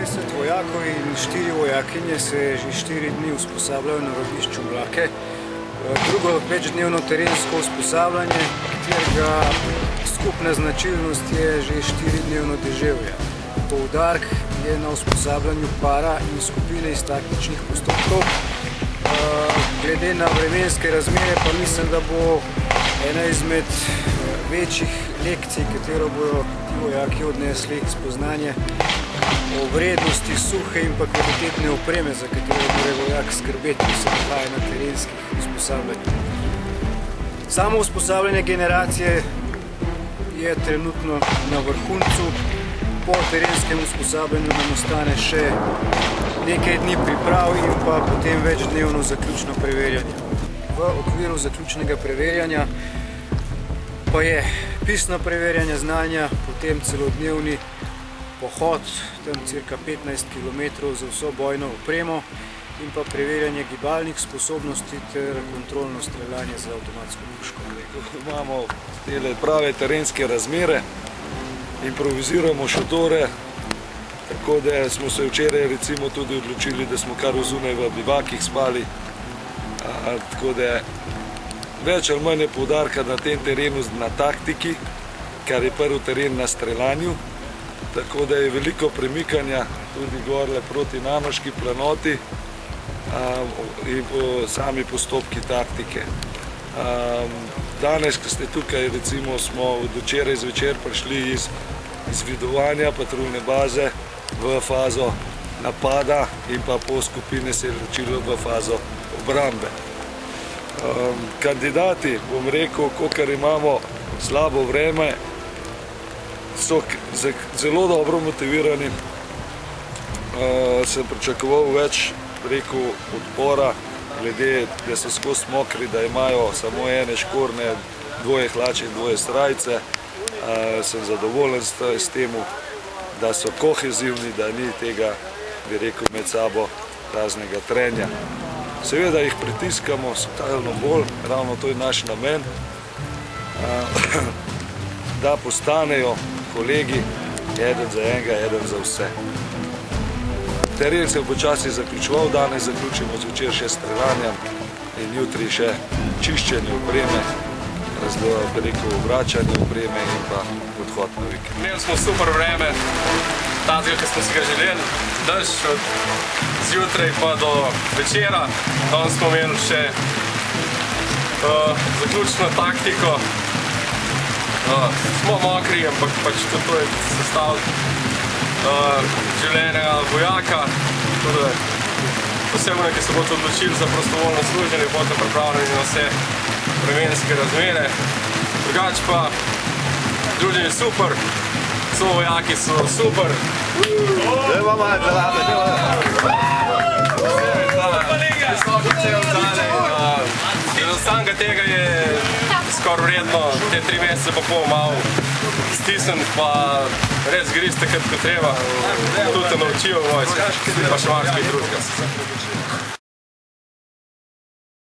25 vojakov in 4 vojakinje se že 4 dni usposabljajo na vadišču Mlake. Drugo večdnevno terensko usposabljanje, katerega skupna značilnost je že 4-dnevno deževje. Poudarek je na usposabljanju para in skupine iz taktičnih postopkov. Glede na vremenske razmere pa mislim, da bo ena izmed večjih lekcij, katero bodo ti vojaki odnesli, spoznanje o vrednosti suhe in pa kvalitetne opreme, za katero mora vojak skrbeti, ko se nahaja na terenskih usposabljanjih. Samo usposabljanje generacije je trenutno na vrhuncu. Po terenskem usposabljanju nam ostane še nekaj dni priprav in pa potem večdnevno zaključno preverjanje. V okviru zaključnega preverjanja pa je pisno preverjanje znanja, potem celodnevni pohod, tam cirka 15 km za vso bojno opremo in pa preverjanje gibalnih sposobnosti ter kontrolno streljanje za avtomatsko puško. Imamo tele prave terenske razmere, improviziramo šotore, tako da smo se včeraj recimo tudi odločili, da smo kar zunaj v bivakih spali, tako da več ali manj je poudarka na tem terenu na taktiki, kar je prvi teren na streljanju, tako da je veliko premikanja tudi gorle proti nanoški planoti in po sami postopki taktike. Danes, ko ste tukaj, recimo smo od včeraj zvečer prišli iz vidovanja patruljne baze v fazo napada in pa pol skupine se je odločilo v fazo obrambe. Kandidati, bom rekel, kolikor imamo slabo vreme, so zelo dobro motivirani. Sem pričakoval več, rekel, odpora, glede, da so skozi mokri, da imajo samo ene škorne, dvoje hlače in dvoje srajce. Sem zadovoljen s tem, da so kohezivni, da ni tega, bi rekel, med sabo raznega trenja. Seveda jih pritiskamo stalno bolj, ravno to je naš namen, da postanejo kolegi eden za enega, eden za vse. Teren se bo počasi zaključoval, danes zaključimo zvečer še streljanjem in jutri še čiščenje opreme, bi rekel, obračanje opreme in pa odhod na vikend. Imeli smo super vreme, tazga, ki smo si ga želeli, dež od zjutraj pa do večera. Danes smo imeli še zaključno taktiko. Smo mokri, ampak pač to je sestav življenja vojaka. Posebno, ki se bodo odločili za prostovoljno služenje, bodo pripravljeni na vse vremenske razmere. Drugače pa druženje je super, so vojaki so super. Dajmo malo zelane, Od samega tega je skoraj vredno te 3 mesece pa pol malo stisniti, pa res griste, kot treba. Tudi te naučijo vojska, pa še marsikaj drugega.